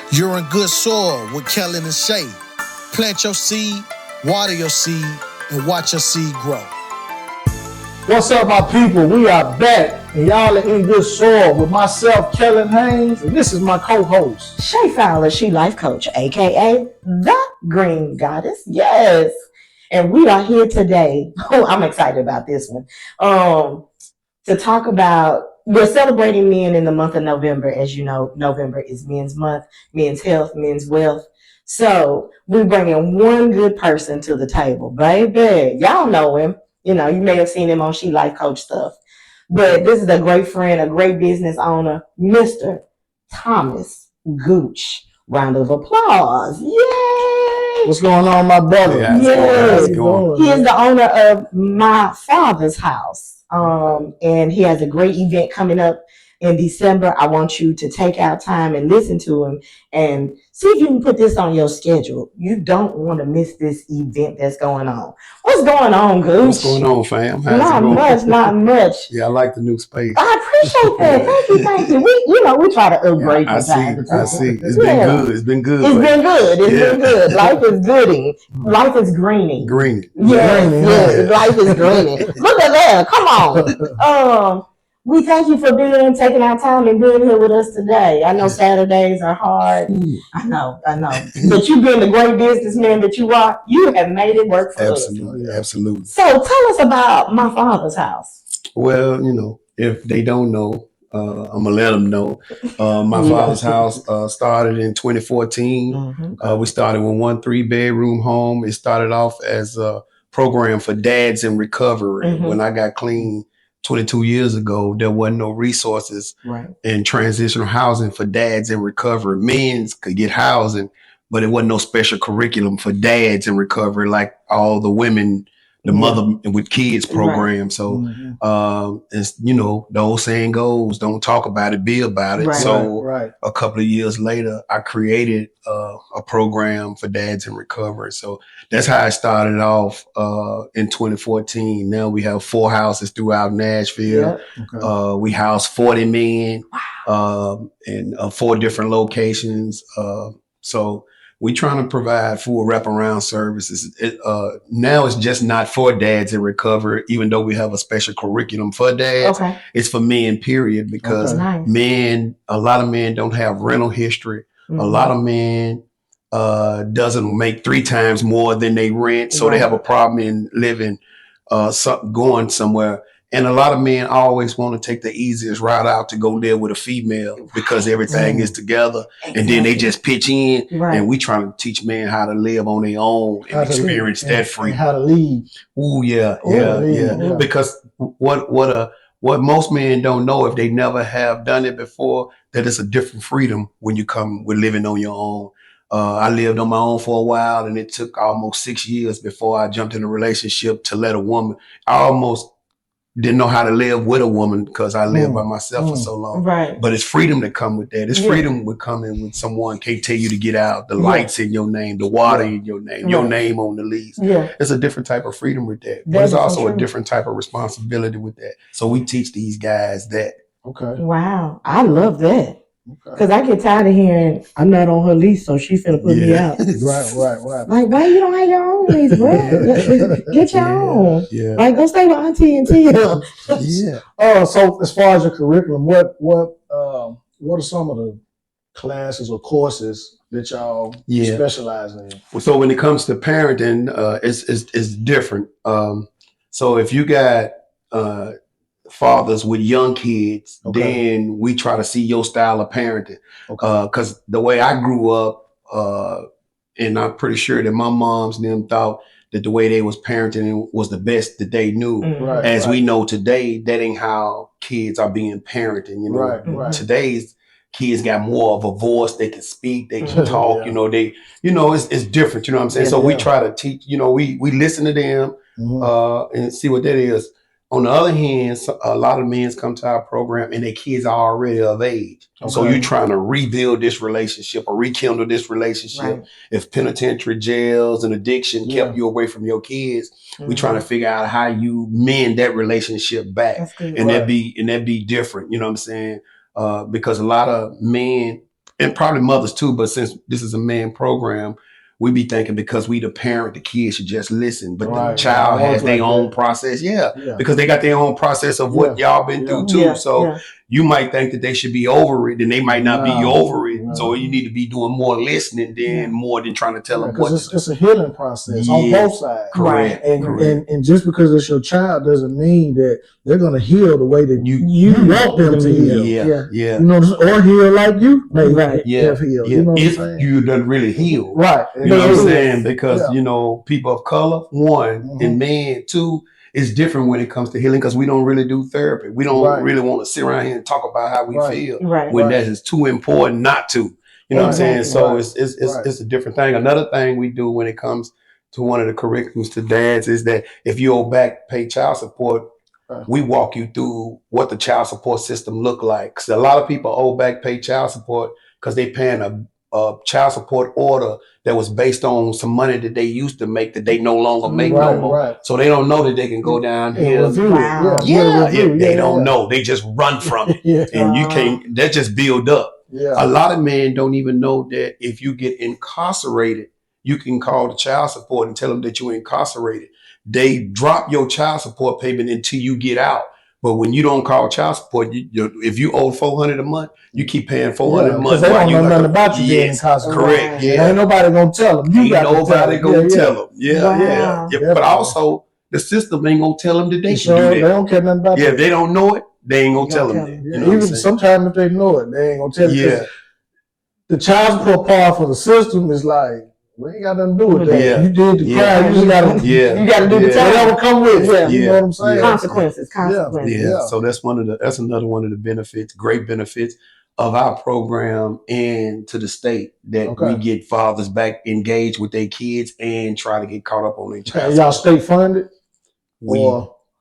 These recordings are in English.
You're in good soil with Kellen and Shay. Plant your seed, water your seed, and watch your seed grow. What's up, my people? We are back, and y'all are in good soil with myself, Kellen Haynes, and this is my co-host, Shay Fowler, She Life Coach, aka the Green Goddess. Yes. And we are here today. Oh, I'm excited about this one. To talk about, we're celebrating men in the month of November. As you know, November is men's month, men's health, men's wealth. So we're bringing one good person to the table, baby. Y'all know him. You know, you may have seen him on She Life Coach stuff. But this is a great friend, a great business owner, Mr. Thomas Gooch. Round of applause. Yay! What's going on, my brother? Yes. He is the owner of My Father's House. And he has a great event coming up in December. I want you to take out time and listen to him and see if you can put this on your schedule. You don't want to miss this event that's going on. What's going on, Gooch? What's going on, fam? Not much. Yeah, I like the new space. I appreciate that. Thank you. We try to upgrade. I see. It's been good. Been good. Life is gooding. Life is greening. Yes. Life is greening. Look at that. Come on. We thank you for taking our time and being here with us today. I know Saturdays are hard. I know. But you being the great businessman that you are, you have made it work for us. Absolutely. So tell us about My Father's House. Well, if they don't know, I'm gonna let them know. My Father's House started in 2014. Mm-hmm. We started with 1 3-bedroom home. It started off as a program for dads in recovery. Mm-hmm. When I got clean 22 years ago, there wasn't no resources in transitional housing for dads in recovery. Men could get housing, but it wasn't no special curriculum for dads in recovery like all the women, the mother with kids program. So, it's, the old saying goes, don't talk about it, be about it. A couple of years later, I created a program for dads in recovery. So that's how I started off in 2014. Now we have 4 houses throughout Nashville. We house 40 men in 4 different locations. So we trying to provide full wraparound services. Now it's just not for dads in recovery, even though we have a special curriculum for dads. It's for men, period, because a lot of men don't have rental history. Mm-hmm. A lot of men doesn't make 3 times more than they rent. So they have a problem in living, going somewhere. And a lot of men always want to take the easiest route out to go live with a female because everything is together. And then they just pitch in. And we trying to teach men how to live on their own and experience that freedom. How to lead. Ooh, yeah. Because what most men don't know, if they never have done it before, that it's a different freedom when you come with living on your own. I lived on my own for a while, and it took almost 6 years before I jumped in a relationship to let a woman. I almost didn't know how to live with a woman because I lived by myself for so long. But it's freedom that come with that. It's freedom with coming with someone can't tell you to get out, the lights in your name, the water in your name, your name on the lease. It's a different type of freedom with that. But it's also a different type of responsibility with that. So we teach these guys that. Wow. I love that. Because I get tired of hearing, I'm not on her lease, so she finna put me out. Right. Like, why you don't have your own lease, bro? Get your own. Like, go stay with Auntie and Tia. So as far as your curriculum, what are some of the classes or courses that y'all specialize in? So when it comes to parenting, it's different. So if you got fathers with young kids, then we try to see your style of parenting. Because the way I grew up, and I'm pretty sure that my moms and them thought that the way they was parenting was the best that they knew. We know today, that ain't how kids are being parented. Today's kids got more of a voice. They can speak, they can talk, it's different, you know what I'm saying? So we try to teach, we listen to them and see what that is. On the other hand, a lot of men come to our program and their kids are already of age. So you're trying to rebuild this relationship or rekindle this relationship. If penitentiary jails and addiction kept you away from your kids, we trying to figure out how you mend that relationship back. And that be different, you know what I'm saying? Because a lot of men and probably mothers too, but since this is a man program, we be thinking because we the parent, the kids should just listen. But the child has their own process. Yeah, because they got their own process of what y'all been through too. So you might think that they should be over it, and they might not be over it. So you need to be doing more listening more than trying to tell them what. It's a healing process on both sides. Correct. And just because it's your child doesn't mean that they're going to heal the way that you want them to heal. Yeah. You know, or heal like you may have healed. You know what I'm saying? You done really heal. Right. You know what I'm saying? Because, you know, people of color, one, and men, two, it's different when it comes to healing because we don't really do therapy. We don't really want to sit around here and talk about how we feel when that is too important not to. You know what I'm saying? So it's a different thing. Another thing we do when it comes to one of the curriculums to dads is that if you owe back pay child support, we walk you through what the child support system look like. Because a lot of people owe back pay child support because they paying a child support order that was based on some money that they used to make that they no longer make no more. So they don't know that they can go down here. They don't know. They just run from it. And you can't, that just build up. A lot of men don't even know that if you get incarcerated, you can call the child support and tell them that you're incarcerated. They drop your child support payment until you get out. But when you don't call child support, if you owe $400 a month, you keep paying $400 a month. Because they don't know nothing about you being incarcerated. Correct. Ain't nobody gonna tell them. Ain't nobody gonna tell them. But also, the system ain't gonna tell them that they can do that. They don't care nothing about that. If they don't know it, they ain't gonna tell them that. You know even sometimes if they know it, they ain't gonna tell you. The child support part for the system is like, we ain't got nothing to do with that. You did the crime. You just gotta, you gotta do the time. Whatever come with it. You know what I'm saying? Consequences. So that's another one of the benefits, great benefits of our program and to the state that we get fathers back engaged with their kids and try to get caught up on their child. Y'all state funded?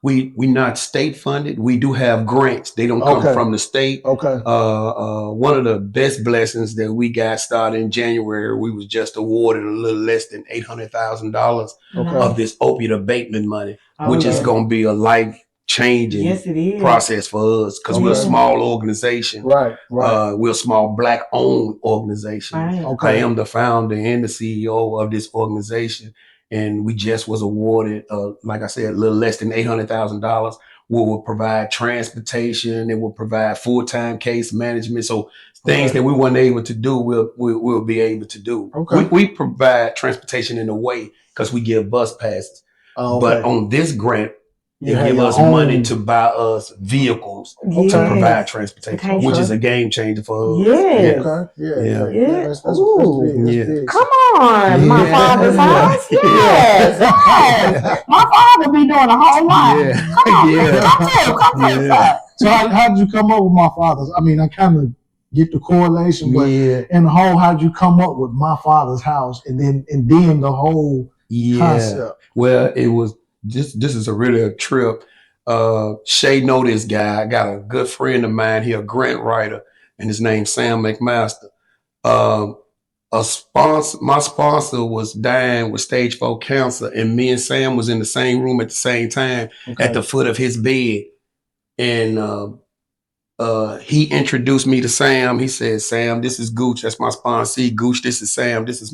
We not state funded. We do have grants. They don't come from the state. One of the best blessings that we got started in January, we was just awarded a little less than $800,000 of this opiate abatement money, which is going to be a life-changing process for us because we're a small organization. We're a small Black-owned organization. I am the founder and the CEO of this organization. And we just was awarded, like I said, a little less than $800,000. We will provide transportation. It will provide full-time case management. So things that we weren't able to do, we'll be able to do. We provide transportation in a way because we give bus passes. But on this grant, they give us money to buy us vehicles to provide transportation, which is a game changer for us. Come on, my father's house. My father be doing a whole lot. Come on. So how did you come up with my father's? I mean, I kind of get the correlation, but in the whole, how did you come up with my father's house and then the whole concept? Well, it was. This is really a trip. Shay know this guy. I got a good friend of mine. He a grant writer, and his name's Sam McMaster. My sponsor was dying with stage 4 cancer, and me and Sam was in the same room at the same time at the foot of his bed. And he introduced me to Sam. He said, "Sam, this is Gooch. That's my sponsor. Gooch, this is Sam. This is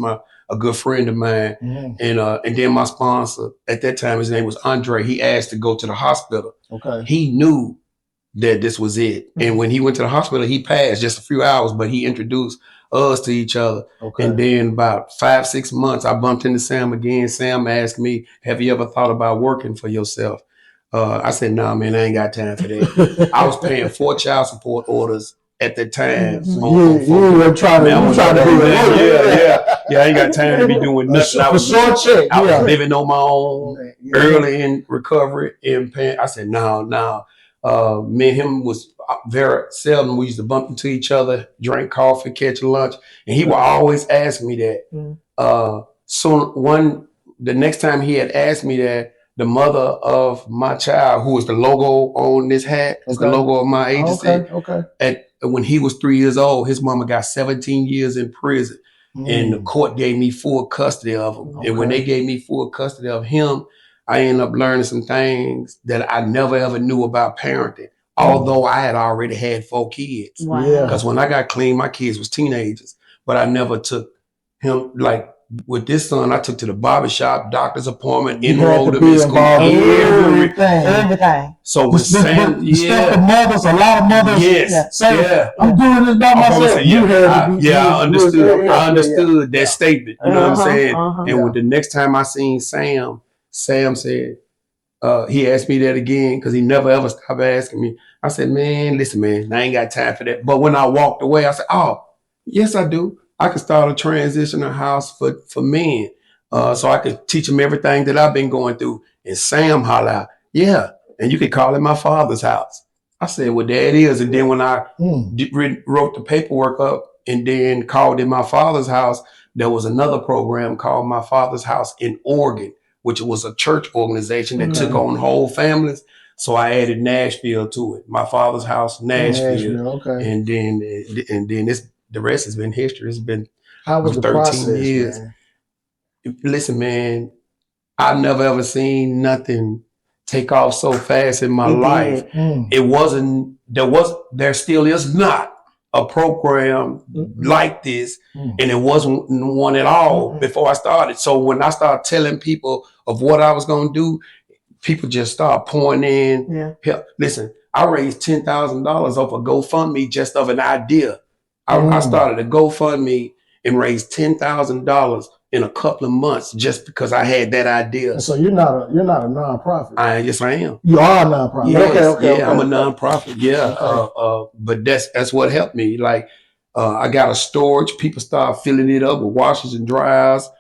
a good friend of mine." And then my sponsor at that time, his name was Andre. He asked to go to the hospital. He knew that this was it. And when he went to the hospital, he passed just a few hours, but he introduced us to each other. And then about 5-6 months, I bumped into Sam again. Sam asked me, "Have you ever thought about working for yourself?" I said, "Nah, man, I ain't got time for that." I was paying 4 child support orders at the time. You were trying to do that. I ain't got time to be doing nothing. I was living on my own, early in recovery and paying. I said, no. Me and him was very seldom. We used to bump into each other, drink coffee, catch lunch, and he would always ask me that. The next time he had asked me that, the mother of my child, who was the logo on this hat, is the logo of my agency. When he was 3 years old, his mama got 17 years in prison, and the court gave me full custody of him. And when they gave me full custody of him, I ended up learning some things that I never ever knew about parenting. although I had already had 4 kids. Wow. Because when I got clean, my kids was teenagers, but I never took him, like with this son, I took to the barbershop, doctor's appointment, enrolled him in school, everything. So when Sam, the mothers, a lot of mothers, I'm doing this by myself. I understood that statement. You know what I'm saying? And when the next time I seen Sam said, he asked me that again because he never ever stopped asking me. I said, man, listen, man, I ain't got time for that. But when I walked away, I said, oh, yes, I do. I could start a transitional house for men. So I could teach them everything that I've been going through. And Sam holler out, yeah, and you could call it my father's house. I said, well, there it is. And then when I wrote the paperwork up and then called it my father's house, there was another program called My Father's House in Oregon, which was a church organization that took on whole families. So I added Nashville to it. My Father's House, Nashville. And then the rest has been history. It's been 13 years. Man? Listen, man, I've never ever seen nothing take off so fast in my life. It wasn't, there still is not a program like this, and it wasn't one at all before I started. So when I started telling people of what I was going to do, people just start pouring in. Listen, I raised $10,000 off a GoFundMe just of an idea. I started a GoFundMe and raised $10,000 in a couple of months just because I had that idea. And so you're not a nonprofit. Yes, I am. You are a nonprofit. Yes, okay. I'm a nonprofit. Yeah, but that's what helped me. Like I got a storage. People start filling it up with washers and dryers,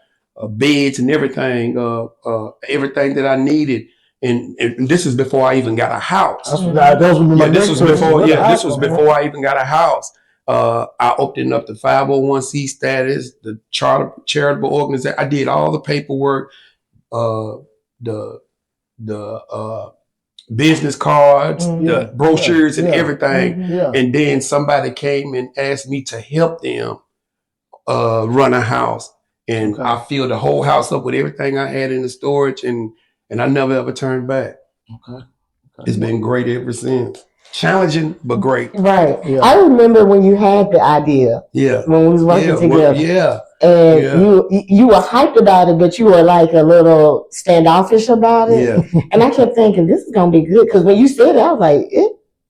beds and everything. Everything that I needed. And this is before I even got a house. This was before I even got a house. I opened up the 501c status, the charitable organization. I did all the paperwork, the business cards, the brochures and everything. And then somebody came and asked me to help them run a house. And I filled the whole house up with everything I had in the storage, and I never ever turned back. It's been great ever since. Challenging, but great. Right. I remember when you had the idea. When we was working together. And you were hyped about it, but you were like a little standoffish about it. And I kept thinking, this is going to be good. Because when you said it, I was like,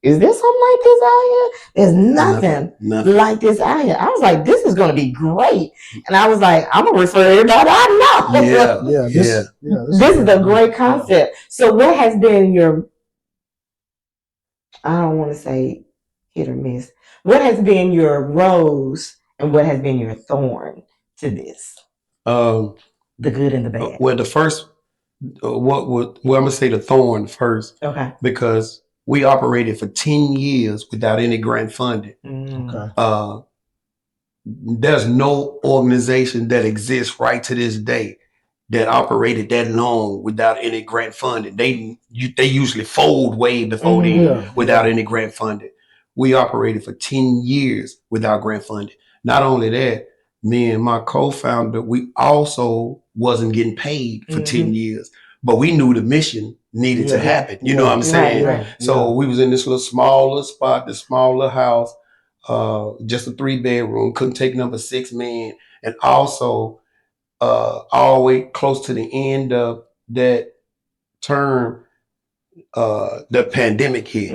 is there something like this out here? There's nothing like this out here. I was like, this is going to be great. And I was like, I'm going to refer everybody I know. This is a great concept. So what has been your, I don't want to say hit or miss, what has been your rose and what has been your thorn to this? The good and the bad. Well, the first, I'm going to say the thorn first. Okay. Because we operated for 10 years without any grant funding. There's no organization that exists right to this day that operated that long without any grant funding. They usually fold way before without any grant funding. We operated for 10 years without grant funding. Not only that, me and my co-founder, we also wasn't getting paid for 10 years, but we knew the mission needed to happen. You know what I'm saying? So we was in this little smaller spot, this smaller house, just a 3-bedroom, couldn't take number 6 men. And also, all the way close to the end of that term, the pandemic hit,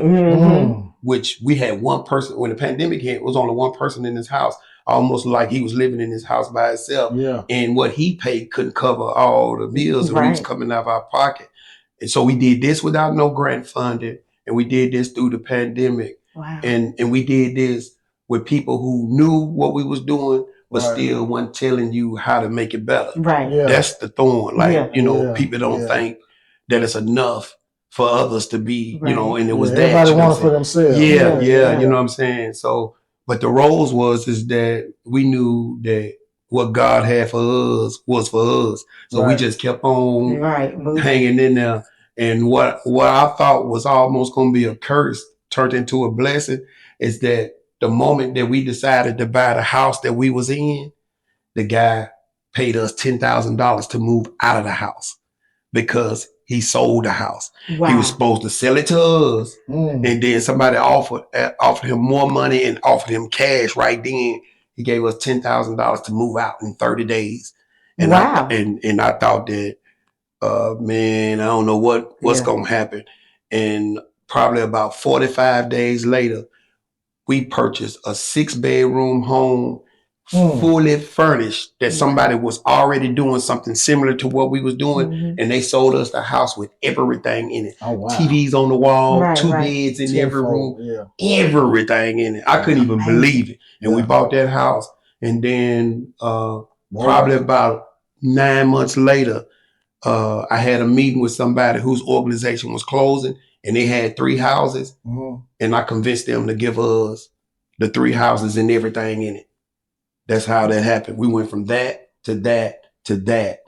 which we had one person. When the pandemic hit, it was only one person in his house, almost like he was living in his house by himself. And what he paid couldn't cover all the bills that was coming out of our pocket. And so we did this without no grant funding, and we did this through the pandemic. And we did this with people who knew what we was doing, but still wasn't telling you how to make it better. That's the thorn. Like, people don't think that it's enough for others to be, and it was that. Everybody wanted for themselves. You know what I'm saying? So, but the rose is that we knew that what God had for us was for us. So we just kept on hanging in there. And what I thought was almost going to be a curse turned into a blessing is that the moment that we decided to buy the house that we was in, the guy paid us $10,000 to move out of the house because he sold the house. Wow. He was supposed to sell it to us, and then somebody offered him more money and offered him cash right then. He gave us $10,000 to move out in 30 days. And wow. I thought that, man, I don't know what's going to happen. And probably about 45 days later, we purchased a 6-bedroom home, fully furnished, that somebody was already doing something similar to what we was doing, and they sold us the house with everything in it. Oh, wow. TVs on the wall, 2 beds in every room, everything in it. I couldn't even believe it. And we bought that house, and then probably about 9 months later, I had a meeting with somebody whose organization was closing, and they had 3 houses, and I convinced them to give us the 3 houses and everything in it. That's how that happened. We went from that to that to that,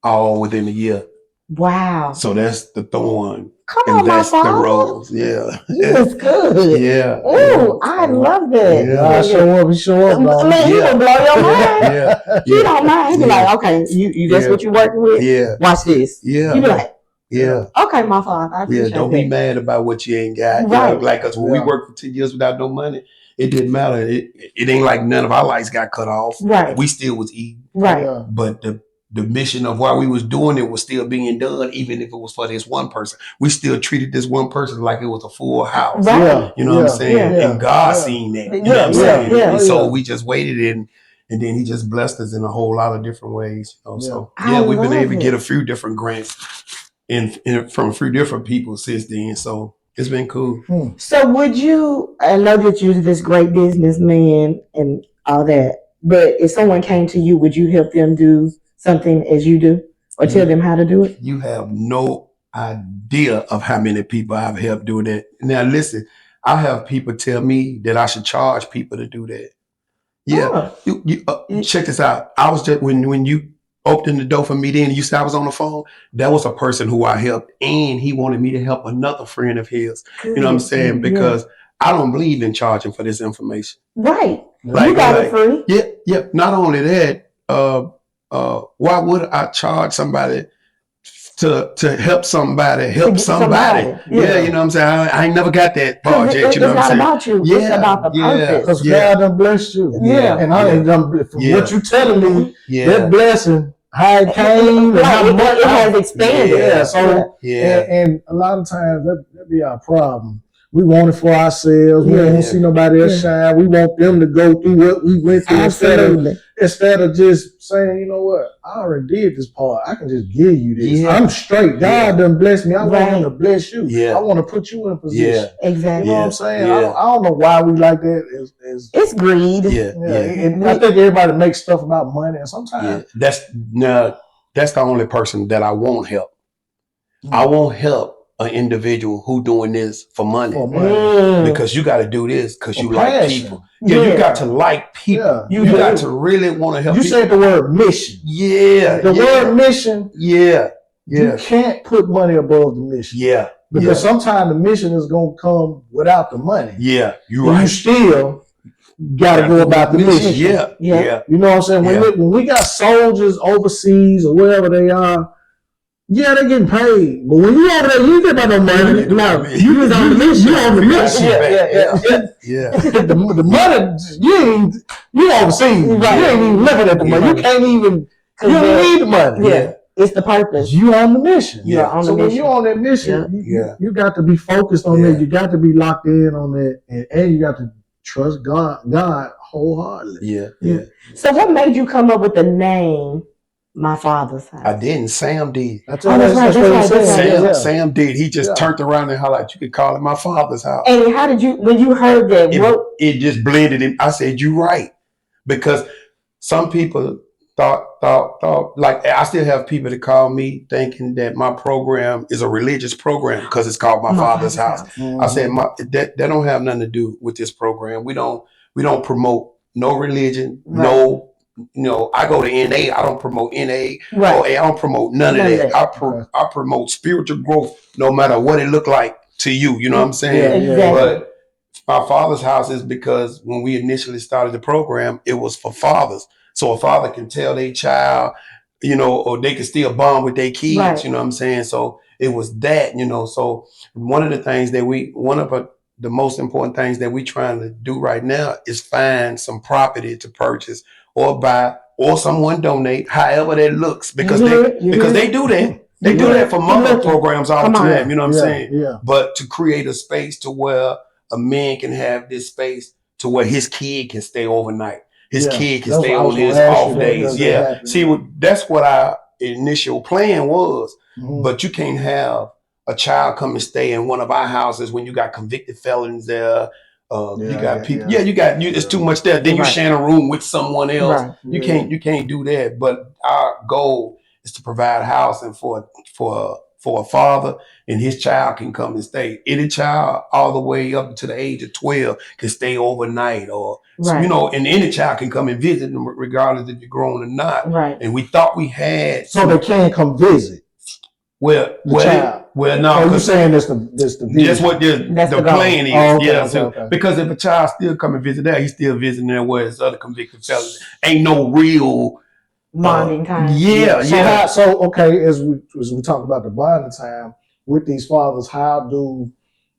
all within a year. Wow. So that's the thorn. Come and on, that's my the father. rose. Yeah. That's good. Yeah. Ooh, I love that. Yeah. He show up. Man, he will blow your mind. Yeah. He don't mind. He be like, okay, you that's what you're working with? Yeah. Watch this. Yeah. You be like, yeah. Okay, my father. I appreciate don't be mad about what you ain't got. Right. You know, like us when we worked for 10 years without no money, it didn't matter. It ain't like none of our lights got cut off. Right. We still was eating. Right. Yeah. But the mission of why we was doing it was still being done, even if it was for this one person. We still treated this one person like it was a full house. Right. Yeah. You know what I'm saying? Yeah. And God seen that. You know what I'm saying? Yeah. And so we just waited and then he just blessed us in a whole lot of different ways. You know? So we've been able to get a few different grants from a few different people since then. So it's been cool. So I know that you're this great businessman and all that, but if someone came to you, would you help them do something as you do or tell them how to do it? You have no idea of how many people I've helped do that. Now listen, I have people tell me that I should charge people to do that. Yeah. Check this out. I was just, when you opened the door for me then, you said I was on the phone, that was a person who I helped, and he wanted me to help another friend of his. Good. You know what I'm saying? Because I don't believe in charging for this information. Right. You got it free. Yeah. Not only that, why would I charge somebody to help somebody help somebody? Yeah, you know what I'm saying? I ain't never got that project. You know what I'm saying? It's not about you. It's about the purpose. Because God done blessed you. Yeah. And I ain't done, from what you telling me, that blessing, how it came and how much it has expanded. Yeah. So and a lot of times that be our problem. We want it for ourselves. We don't see nobody else shine. We want them to go through what we went through instead of just saying, you know what, I already did this part. I can just give you this. I'm straight. God done blessed me. I want him to bless you. I want to put you in a position. Exactly. You know what I'm saying? I don't know why we like that. It's greed. And I think everybody makes stuff about money, and sometimes that's the only person that I won't help. I won't help an individual who doing this for money. Because you got to do this because you like people. You got to like people. You got to really want to help people. You said the word mission. The word mission. You can't put money above the mission. Because sometimes the mission is going to come without the money. You're right. You still got to go about the mission. You know what I'm saying? When we got soldiers overseas or wherever they are, they're getting paid. But when you over there, you ain't get about no money. No, you was on the mission. You on the mission. The money, you overseas. You ain't even looking at the money. You can't even, you don't need the money. It's the purpose. You on the mission. So when you on that mission, you got to be focused on that. You got to be locked in on that. And you got to trust God wholeheartedly. So what made you come up with the name My Father's House? I didn't. Sam did. That's right. Sam did. He just turned around and highlighted. You could call it My Father's House. And how did you, when you heard that? It just blended in. I said, "You right," because some people thought like I still have people that call me thinking that my program is a religious program because it's called My Father's House. I said that don't have nothing to do with this program. We don't promote no religion, no. I go to NA. I don't promote NA. I don't promote none of that. I promote spiritual growth, no matter what it looked like to you. You know what I'm saying? But My Father's House is because when we initially started the program, it was for fathers. So a father can tell their child, or they can still bond with their kids. You know what I'm saying? So it was that, So one of the things that the most important things that we trying to do right now is find some property to purchase or buy or someone donate, however that looks, because they do that. They do that for mother programs all the time. You know what I'm saying? Yeah. But to create a space to where a man can have this space to where his kid can stay overnight. His kid can stay on his off days. Yeah. See, that's what our initial plan was. But you can't have a child come and stay in one of our houses when you got convicted felons there. You got people. Yeah, it's too much there. Then you share a room with someone else. Right. You can't do that. But our goal is to provide housing for a father, and his child can come and stay. Any child all the way up to the age of 12 can stay overnight, or and any child can come and visit them regardless if you're grown or not. Right. And we thought we had so they can come visit. No. You're saying that's the that's what the plan is. Oh, okay, okay. Because if a child still come and visit there, he's still visiting there where his other convicted felons. Ain't no real bonding time. So okay, as we talk about the bonding time with these fathers, how do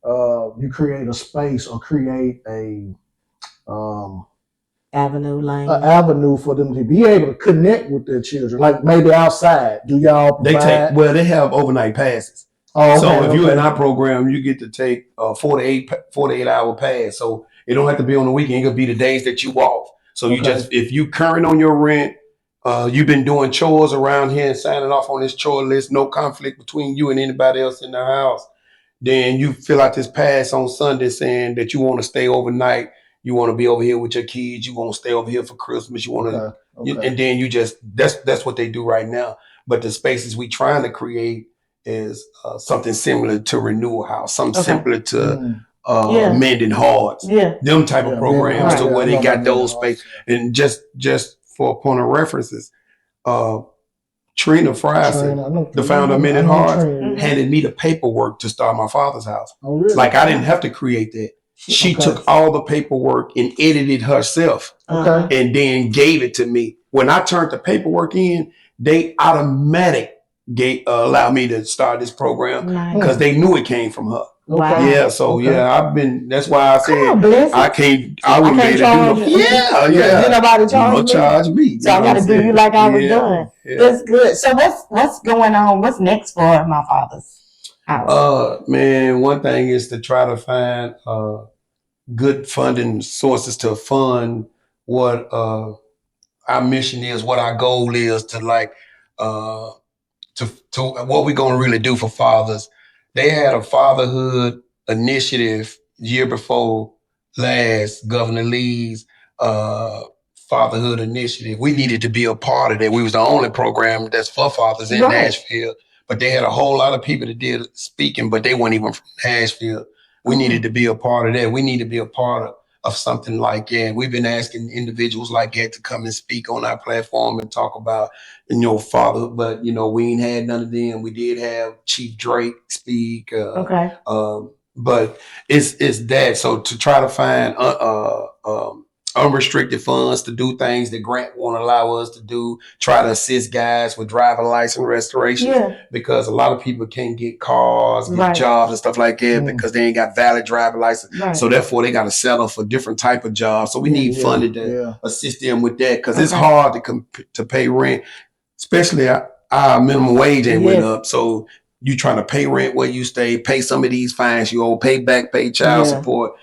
you create a space or create a avenue for them to be able to connect with their children, like maybe outside? Do y'all provide? They have overnight passes. So if you're in our program, you get to take a 48 hour pass. So it don't have to be on the weekend. It could be the days that you off. So you if you current on your rent, you've been doing chores around here and signing off on this chore list, no conflict between you and anybody else in the house, then you fill out this pass on Sunday saying that you want to stay overnight. You want to be over here with your kids. You want to stay over here for Christmas. You want to, and then you just, that's what they do right now. But the spaces we trying to create is something similar to Renewal House, something similar to Mending Hearts. Them type of programs to where they got those spaces. And just for a point of references, Trina Frierson, the founder of Mending Hearts, handed me the paperwork to start my father's house. Oh, really? Like I didn't have to create that. She took all the paperwork and edited herself and then gave it to me. When I turned the paperwork in, they automatic allowed me to start this program because they knew it came from her. Wow. Yeah, so that's why I said I wouldn't be able to do Did nobody charge me. So I gotta do you like I was doing. That's good. So what's going on? What's next for my father's house? Man, one thing is to try to find good funding sources to fund what our mission is, what our goal is to what we're gonna really do for fathers. They had a fatherhood initiative year before last, Governor Lee's fatherhood initiative. We needed to be a part of that. We was the only program that's for fathers in Nashville, but they had a whole lot of people that did speaking, but they weren't even from Nashville. We needed to be a part of that. We need to be a part of something like that. We've been asking individuals like that to come and speak on our platform and talk about, father, but, we ain't had none of them. We did have Chief Drake speak. But it's that. So to try to find unrestricted funds to do things that Grant won't allow us to do, try to assist guys with driver license restoration because a lot of people can't get cars, get jobs and stuff like that because they ain't got valid driver license. So therefore they got to settle for different type of jobs. So we need funding to assist them with that because it's hard to pay rent, especially our minimum wage ain't went up. So you trying to pay rent where you stay, pay some of these fines you owe, pay child support.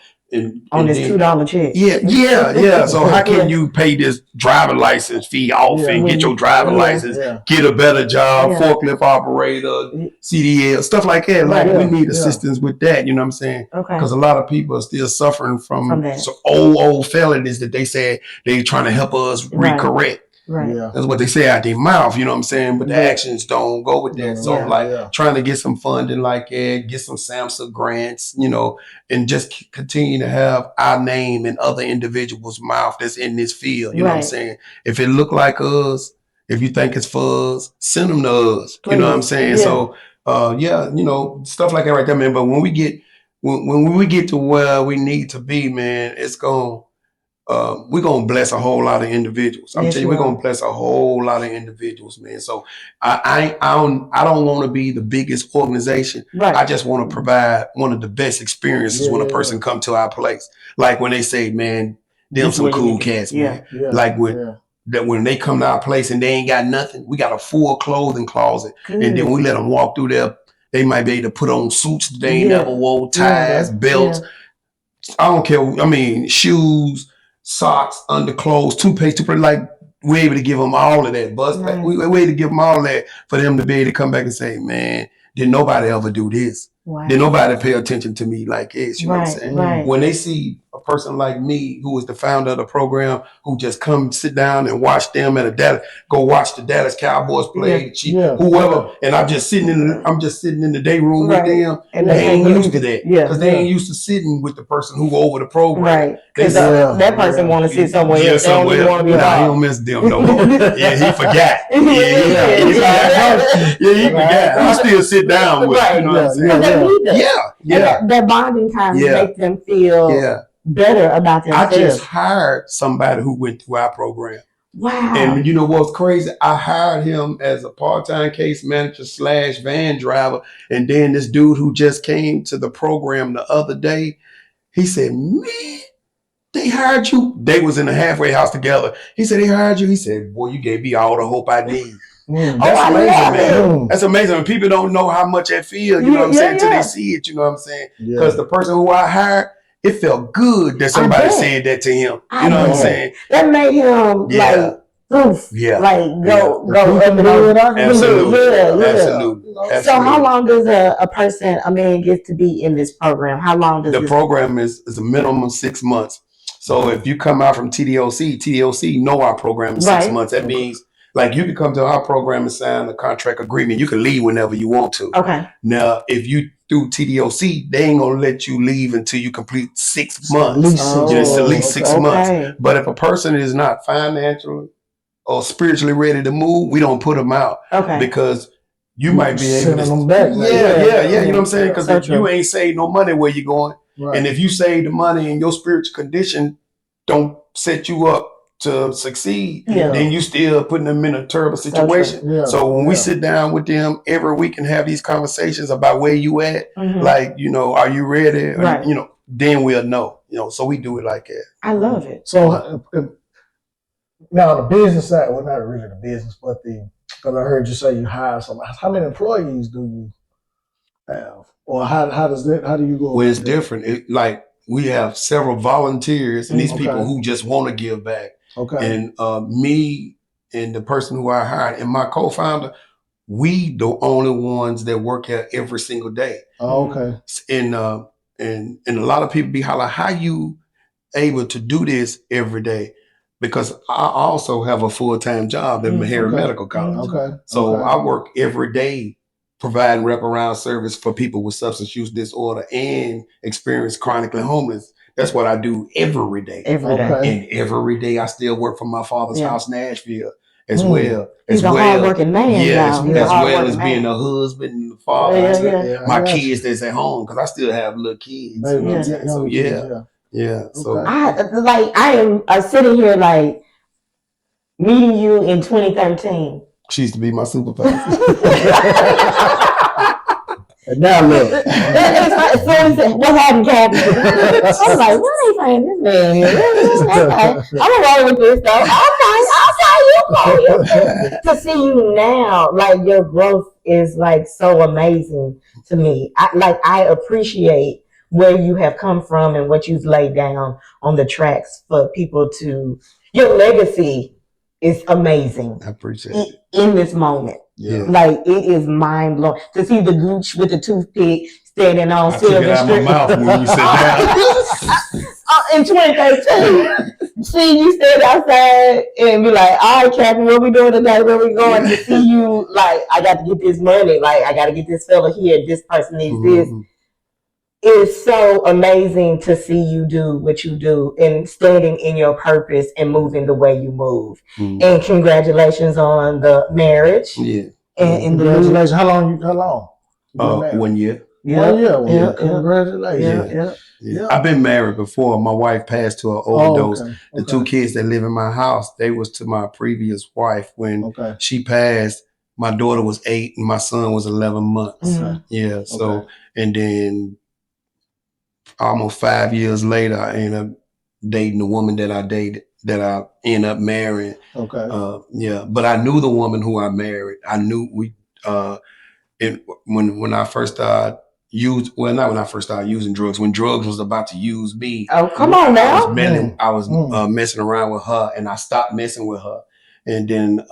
On this $2 check. Yeah. So how can you pay this driver license fee off and get your driver license, get a better job, forklift operator, CDL, stuff like that. Like we need assistance with that, you know what I'm saying? Because a lot of people are still suffering from old felonies that they said they're trying to help us recorrect. That's what they say out their mouth, you know what I'm saying? But the actions don't go with that. So trying to get some funding like that, get some SAMHSA grants, and just continue to have our name in other individuals' mouth that's in this field. You know what I'm saying? If it look like us, if you think it's for us, send them to us. Please. You know what I'm saying? So stuff like that right there, man. But when we get to where we need to be, man, it's going we're gonna bless a whole lot of individuals. I'm telling you, we're gonna bless a whole lot of individuals, man. So I don't want to be the biggest organization. Right. I just want to provide one of the best experiences when a person come to our place. Like when they say, man, them some cool cats, man. Like when they come to our place and they ain't got nothing, we got a full clothing closet, and then we let them walk through there. They might be able to put on suits that they ain't never wore, ties, belts. I don't care. I mean, shoes, socks, underclothes, toothpaste, like we're able to give them all of that. We're able to give them all that for them to be able to come back and say, man, did nobody ever do this? Wow. Did nobody pay attention to me like this? You know what I'm saying? Right. When they see a person like me, who is the founder of the program, who just come sit down and watch them at go watch the Dallas Cowboys play, whoever, and I'm just sitting in the day room with them, and they ain't used to that because they ain't used to sitting with the person who over the program. Right. Because that person want to sit somewhere else. They don't want to be I don't miss them no more. Yeah, he forgot. He forgot. We still sit down with you know what I'm saying? That bonding time make them feel better about themselves. I just hired somebody who went through our program. Wow. And you know what's crazy? I hired him as a part-time case manager / van driver. And then this dude who just came to the program the other day, he said, man, they hired you. They was in the halfway house together. He said, they hired you. He said, boy, you gave me all the hope I need. That's amazing, man. That's amazing. And people don't know how much that feels, you know what I'm saying, until they see it, you know what I'm saying? Because the person who I hired, it felt good that somebody said that to him. You know what I'm saying? That made him like, oof, like go up and over. Absolutely. So how long does a man get to be in this program? How long does the program is a minimum of 6 months. So if you come out from TDOC know our program is 6 months. That means like you can come to our program and sign a contract agreement. You can leave whenever you want to. Okay. Now, if you through TDOC, they ain't gonna let you leave until you complete 6 months. It's at least 6 months. But if a person is not financially or spiritually ready to move, we don't put them out. Okay. Because you might be able to them back. You know what I'm saying? Because if you ain't saved no money where you're going, and if you save the money and your spiritual condition don't set you up to succeed, then you still putting them in a terrible situation. So when we sit down with them every week and have these conversations about where you at, like, you know, are you ready? Or, you know, then we'll know, you know, so we do it like that. I love it. So now the business side, well, not really the business, but because I heard you say you hire somebody. How many employees do you have? Or how do you go? Well, it's different. Like we have several volunteers and these people who just want to give back. Okay. And me and the person who I hired and my co-founder, we the only ones that work here every single day. Oh, okay. And a lot of people be hollering, how you able to do this every day? Because I also have a full-time job at Meharry Medical College. Okay. So I work every day providing wraparound service for people with substance use disorder and experience chronically homeless. That's what I do every day. Every day. And every day I still work from my father's house, Nashville, as well. He's a hard-working man. Yes, as well as being a husband and a father. My kids that's at home, because I still have little kids. So So I am sitting here like meeting you in 2013. She used to be my supervisor. And now look. What happened, Kathy? I was like, what are they saying this man here? Okay. I'm gonna roll with this though. Okay, to see you now, like your growth is like so amazing to me. I appreciate where you have come from and what you've laid down on the tracks for people to. Your legacy is amazing. I appreciate it. In this moment. Yeah. Like it is mind blowing to see the Gooch with the toothpick standing on Silver Street. Out my mouth when you said that. In 2013, see you stand outside and be like, "All right, Captain, what we doing today? Where we going?" To see you like, I got to get this money. Like I got to get this fella here. This person needs this. It's so amazing to see you do what you do and standing in your purpose and moving the way you move. And congratulations on the marriage. Yeah. And congratulations. How long? 1 year. Congratulations. Yeah. I've been married before. My wife passed to an overdose. The 2 kids that live in my house, they was to my previous wife. When she passed, my daughter was 8 and my son was 11 months. Yeah. So, and then almost 5 years later, I ended up dating the woman that I dated, that I ended up marrying. But I knew the woman who I married. I knew when I first started not when I first started using drugs, when drugs was about to use me. Oh, come on now. I was messing around with her, and I stopped messing with her. And then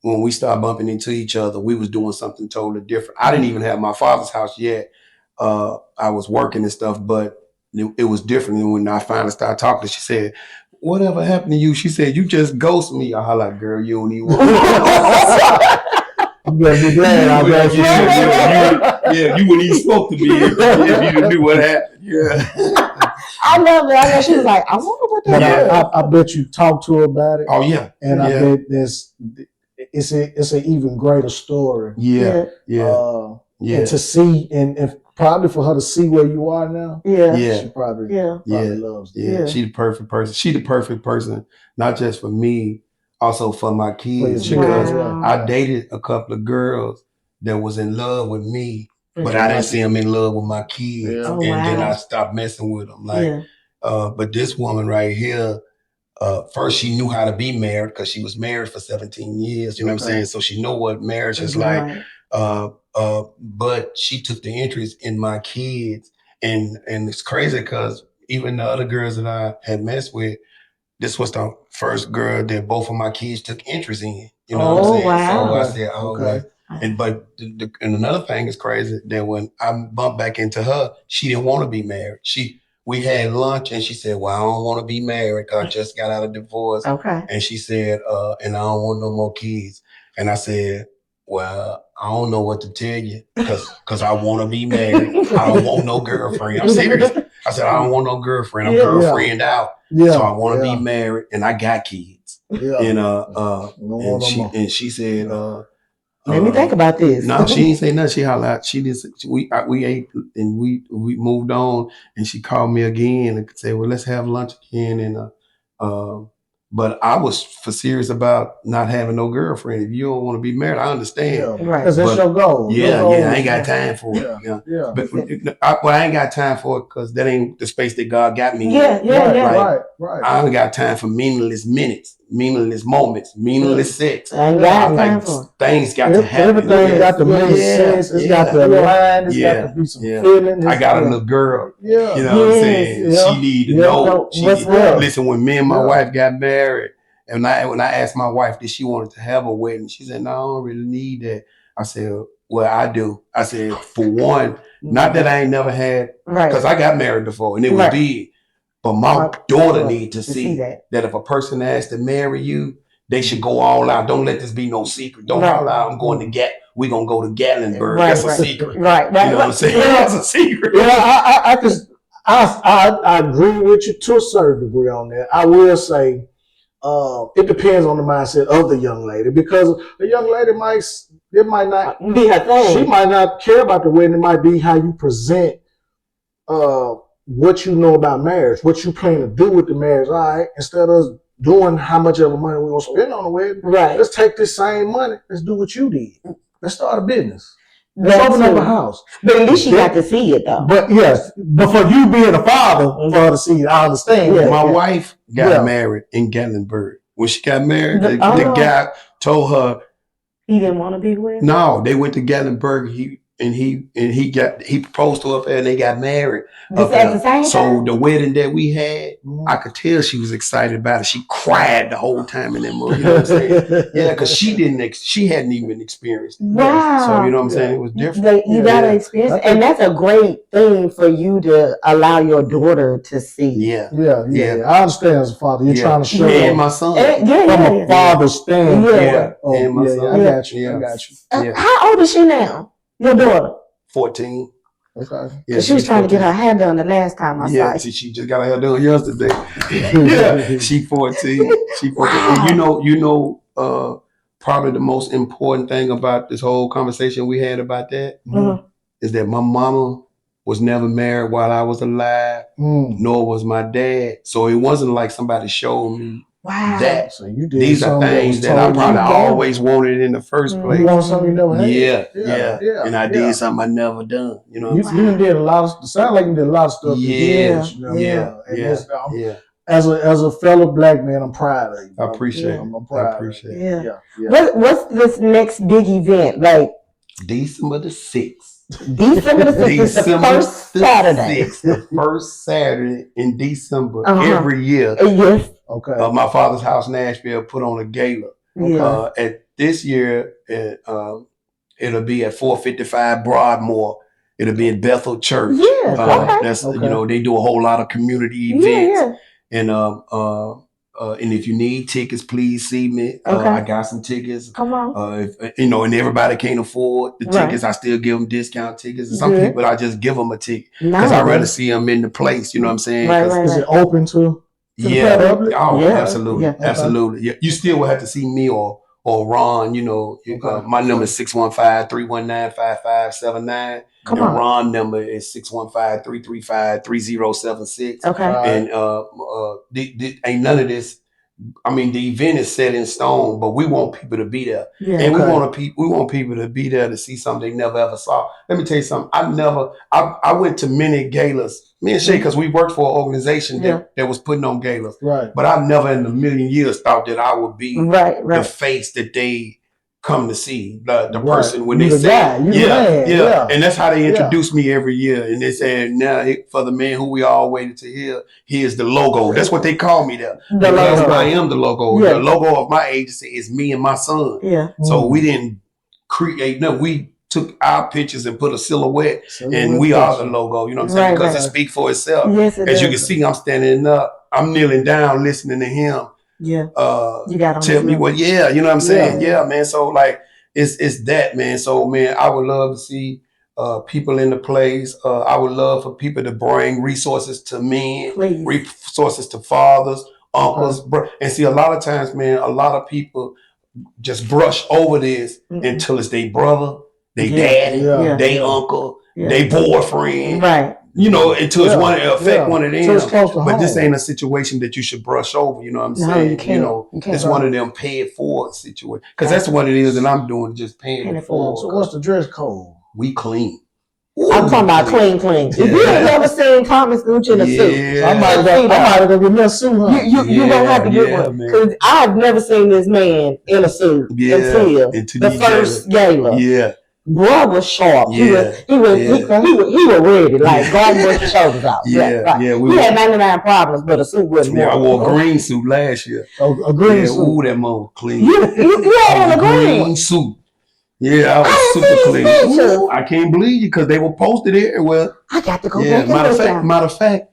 when we started bumping into each other, we was doing something totally different. I didn't even have my father's house yet. I was working and stuff, but it was different. And when I finally started talking, she said, "Whatever happened to you?" She said, "You just ghost me." I like, "Girl, you don't even want to." You better be glad I got you. Yeah, you wouldn't even spoke to me if you knew what happened. Yeah. I love it. I know she was like, I wonder what that is. I bet you talked to her about it. Oh yeah. And I bet it's an even greater story. Yeah. And to see and probably for her to see where you are now. She probably loves it. Yeah. She's the perfect person. She's the perfect person, not just for me, also for my kids. Because I dated a couple of girls that was in love with me, but I didn't see them in love with my kids. Then I stopped messing with them. But this woman right here, first she knew how to be married because she was married for 17 years. You know what I'm saying? So she know what marriage is like. But she took the interest in my kids. And it's crazy because even the other girls that I had messed with, this was the first girl that both of my kids took interest in. You know what I'm saying? Wow. So I said, and another thing is crazy that when I bumped back into her, she didn't want to be married. We had lunch and she said, "Well, I don't want to be married because I just got out of divorce." And she said, "And I don't want no more kids." And I said, "Well, I don't know what to tell you because I want to be married. I don't want no girlfriend." I'm serious. I said, "I don't want no girlfriend. I'm girlfriend out. So I want to be married and I got kids." And she said, "Let me think about this." No, she didn't say nothing. She hollered out. She just we ate and we moved on. And she called me again and said, "Well, let's have lunch again." And but I was for serious about not having no girlfriend. If you don't want to be married, I understand. Because that's your goal. I ain't got time for it. But I ain't got time for it because that ain't the space that God got me in. Right. I ain't got time for meaningless minutes, meaningless moments, meaningless sex. I ain't got time for things got to happen. Everything got to make sense. It's got to align. It's got to be some feeling. I got a little girl. You know what I'm saying? She need to know. Listen, when me and my wife got married, and when I asked my wife, did she want to have a wedding? She said, "No, I don't really need that." I said, "Well, I do." I said, "For one, not that I ain't never had, because I got married before and it was big. But my daughter need to see that if a person asks to marry you, they should go all out. Don't let this be no secret. Don't all out. I'm going to we're going to go to Gatlinburg. That's a secret." You know what I'm saying? That's a secret. I agree with you to a certain degree on that. I will say, it depends on the mindset of the young lady, because a young lady might not be her thing. She might not care about the wedding. It might be how you present what you know about marriage, what you plan to do with the marriage. All right, instead of doing how much of the money we're gonna spend on the wedding, let's take this same money. Let's do what you did. Let's start a business. Let's open up a house. But at least she got to see it though. But but for you being a father, for her to see it, I understand. My wife got married in Gatlinburg. When she got married, the guy told her he didn't want to be with her. No, they went to Gatlinburg. He proposed to her up there and they got married. At the same so time? the wedding that we had, I could tell she was excited about it. She cried the whole time in that movie. You know what I'm saying? Yeah, because she hadn't even experienced it. Wow. So you know what I'm saying? It was different. You gotta experience it. And that's a great thing for you to allow your daughter to see. Yeah. I understand as a father. You're trying to show and my son. From a father's standpoint. And my son. I got you. How old is she now? Your daughter? 14. Okay. Yeah, she was trying to get her hair done the last time I saw her. She just got her hair done yesterday. She 14. She 14. Wow. And you know, probably the most important thing about this whole conversation we had about that is that my mama was never married while I was alive, nor was my dad. So it wasn't like somebody showed me that. So you did these are things that I probably always wanted in the first place. You want something you never had. Yeah. And I did something I never done. You know, you did a lot of. Sound like you did a lot of stuff. As a fellow black man, I'm proud of you. I appreciate it. I'm proud. I appreciate it. Yeah. What's this next big event? Like December the 6th. December the 6th is the first Saturday. The first Saturday in December every year. Yes. Okay. My father's house, Nashville, put on a gala. At this year, it'll be at 455 Broadmoor. It'll be in Bethel Church. That's you know, they do a whole lot of community events. And if you need tickets, please see me. I got some tickets. Come on. If, you know, and everybody can't afford the tickets. I still give them discount tickets. And some people, I just give them a ticket because I'd rather see them in the place. You know what I'm saying? Is it open to the public? Absolutely. Absolutely. Yeah. You still will have to see me or Ron. You know, my number is 615-319-5579. And Ron number is 615-335-3076. And ain't none of this. I mean, the event is set in stone, but we want people to be there, and we want people to be there to see something they never ever saw. Let me tell you something. I went to many galas, me and Shay, because we worked for an organization that was putting on galas. Right. But I never in a million years thought that I would be the face that they come to see, the person when they say, and that's how they introduce me every year. And they said, now for the man who we all waited to hear, here's the logo. That's what they call me there. Because I am the logo. The logo of my agency is me and my son. So we didn't create, no, we took our pictures and put a silhouette and we are the logo. You know what I'm saying? Because it speaks for itself. As you can see, I'm standing up, I'm kneeling down, listening to him. You got tell me what, you know what I'm saying? Man. So like it's that, man. So man, I would love to see people in the place. I would love for people to bring resources to men, resources to fathers, uncles, and see a lot of times, man, a lot of people just brush over this until it's their brother, they daddy, they uncle, they boyfriend. Right. You know, until it's one of them. So it's close to home. This ain't a situation that you should brush over. You know what I'm saying? You can't. You know, it's one of them pay it forward situation. Because that's what it is that I'm doing, just paying it forward. So what's the dress code? We clean. I'm talking about clean. If you ain't never seen Thomas Gooch in a suit, I might have to get a suit. Huh? You don't have to get one because I've never seen this man in a suit until the first gala. Bro was sharp. He was ready. Like God washed his shoulders out. He had 99 problems, but a suit wasn't. I wore a green suit last year. A green suit. Ooh, that mother clean. You had on a green suit. Yeah, I was super clean. Ooh, I can't believe you because they were posted everywhere. I got to go back. Matter of fact,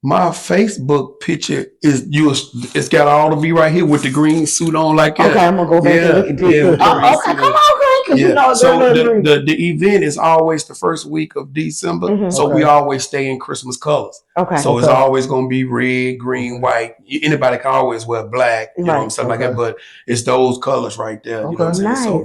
my Facebook picture it's got all of you right here with the green suit on like that. Okay, I'm gonna go back and look at this. Okay, come on, Green. You know, so the event is always the first week of December. So we always stay in Christmas colors. So it's always gonna be red, green, white. Anybody can always wear black, you know, something like that. But it's those colors right there. You know what I'm saying? So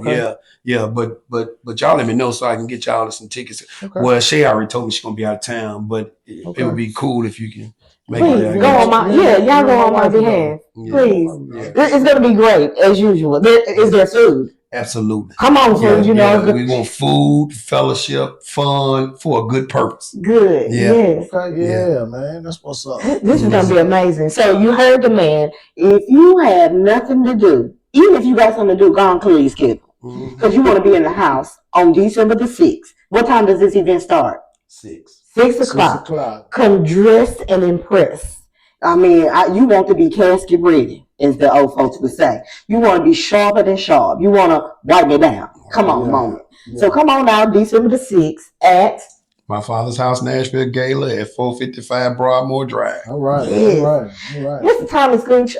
but y'all let me know so I can get y'all some tickets. Well, Shay already told me she's gonna be out of town, but it would be cool if you can make it. Go on my y'all go on my behalf. Please. It's gonna be great as usual. Is there food? Absolutely. Come on, food. You know, we want food, fellowship, fun for a good purpose. Good. Yes. Okay. Man. That's what's up. This is gonna be amazing. So you heard the man. If you have nothing to do, even if you got something to do, go on clear your schedule. Because you want to be in the house on December the 6th. What time does this event start? 6 o'clock. Come dressed and impressed. I mean, you want to be casket ready, as the old folks would say. You want to be sharper than sharp. You want to wipe it down. Come on, moment. So come on out December the 6th at my father's house, Nashville Gala at 455 Broadmoor Drive. All right. Mr. Thomas Gooch,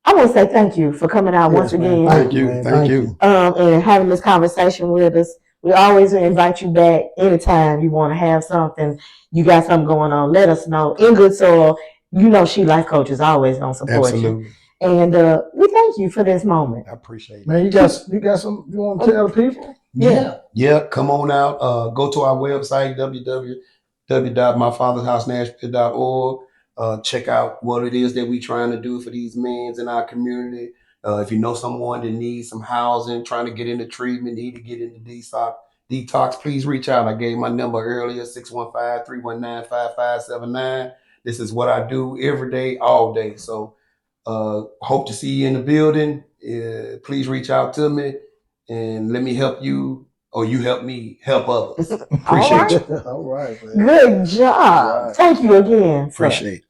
I want to say thank you for coming out once again. Thank you. And having this conversation with us. We always invite you back anytime you want to have something. You got something going on, let us know. In good soil, you know She Life Coach is always going to support you. And we thank you for this moment. I appreciate it. Man, you got some you want to tell the people? Yeah. Come on out. Go to our website, www.myfathershousenashville.org. Check out what it is that we trying to do for these men in our community. If you know someone that needs some housing, trying to get into treatment, need to get into detox, please reach out. I gave my number earlier, 615-319-5579. This is what I do every day, all day. So hope to see you in the building. Please reach out to me and let me help you, or you help me help others. Appreciate you. All right, man. Good job. Right. Thank you again. Appreciate it.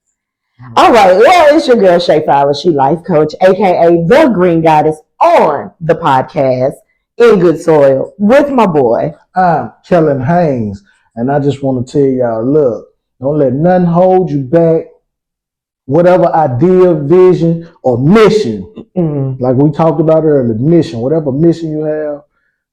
All right. Well, it's your girl, Shay Fowler. She life coach, aka the Green Goddess, on the podcast In Good Soil with my boy. I'm Kellen Haynes, and I just want to tell y'all, look, don't let nothing hold you back. Whatever idea, vision, or mission, like we talked about earlier, mission, whatever mission you have,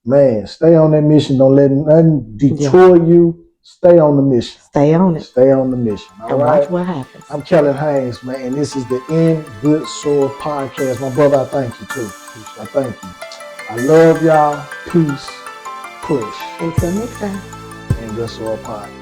man, stay on that mission. Don't let nothing detour you. Stay on the mission. Stay on it. Stay on the mission. All right. Watch what happens. I'm Kellen Haynes, man, and this is the In Good Soil podcast. My brother, I thank you too. I thank you. I love y'all. Peace. Push. Until next time. In Good Soil podcast.